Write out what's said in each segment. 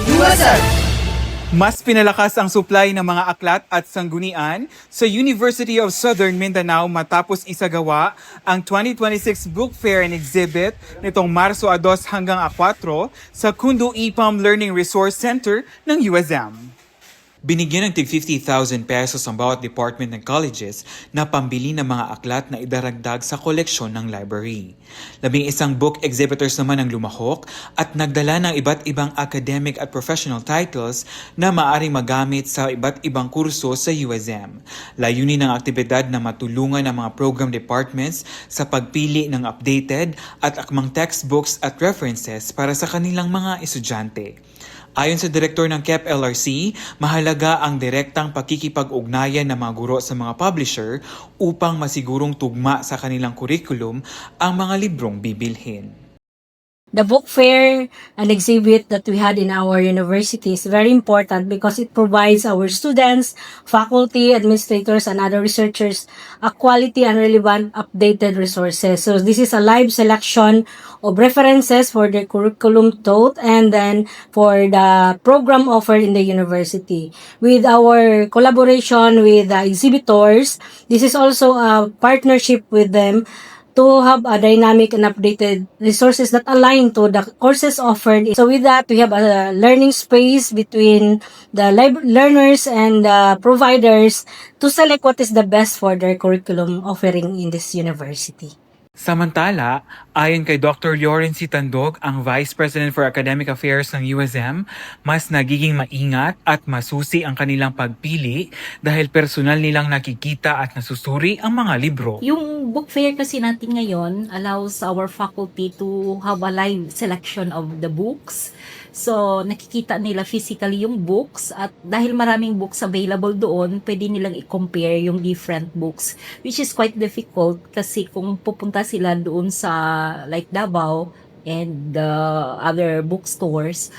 USM! Mas pinalakas ang supply ng mga aklat at sanggunian sa University of Southern Mindanao matapos isagawa ang 2026 Book Fair and Exhibit nitong Marso 2 hanggang 4 sa Kundo EPAM Learning Resource Center ng USM. Binigyan ng tig 50,000 pesos ang bawat department ng colleges na pambili ng mga aklat na idaragdag sa koleksyon ng library. 11 book exhibitors naman ang lumahok at nagdala ng iba't ibang academic at professional titles na maaaring magamit sa iba't ibang kurso sa USM. Layunin ng aktibidad na matulungan ang mga program departments sa pagpili ng updated at akmang textbooks at references para sa kanilang mga estudyante. Ayon sa direktor ng KEP LRC, mahalaga ang direktang pakikipag-ugnayan ng mga guro sa mga publisher upang masigurong tugma sa kanilang curriculum ang mga librong bibilhin. The book fair and exhibit that we had in our university is very important because it provides our students, faculty, administrators, and other researchers a quality and relevant updated resources. So this is a live selection of references for the curriculum taught and then for the program offered in the university. With our collaboration with the exhibitors, this is also a partnership with them to have a dynamic and updated resources that align to the courses offered. So with that, we have a learning space between the learners and the providers to select what is the best for their curriculum offering in this university. Samantala, ayon kay Dr. Llorency Tandog, ang Vice President for Academic Affairs ng USM, mas nagiging maingat at masusi ang kanilang pagpili dahil personal nilang nakikita at nasusuri ang mga libro. Yung book fair kasi natin ngayon allows our faculty to have a live selection of the books. So, nakikita nila physically yung books at dahil maraming books available doon, pwede nilang i-compare yung different books, which is quite difficult kasi kung pupunta sila doon sa like Davao and the other bookstores,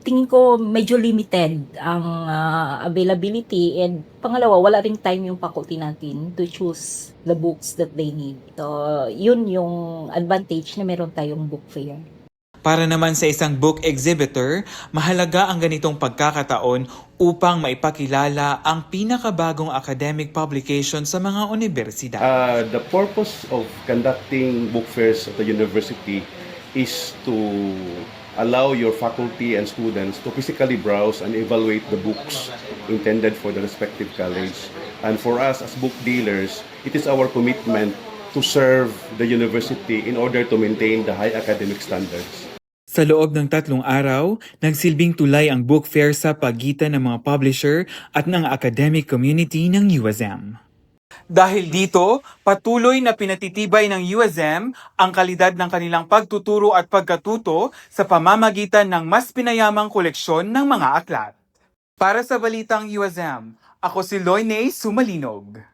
tingin ko medyo limited ang availability, and pangalawa, wala ring time yung faculty natin to choose the books that they need. So, yun yung advantage na meron tayong book fair. Para naman sa isang book exhibitor, mahalaga ang ganitong pagkakataon upang maipakilala ang pinakabagong academic publication sa mga universidad. The purpose of conducting book fairs at the university is to allow your faculty and students to physically browse and evaluate the books intended for the respective college. And for us as book dealers, it is our commitment to serve the university in order to maintain the high academic standards. Sa loob ng 3 araw, nagsilbing tulay ang book fair sa pagitan ng mga publisher at ng academic community ng USM. Dahil dito, patuloy na pinatitibay ng USM ang kalidad ng kanilang pagtuturo at pagkatuto sa pamamagitan ng mas pinayamang koleksyon ng mga aklat. Para sa Balitang USM, ako si Loynay Sumalinog.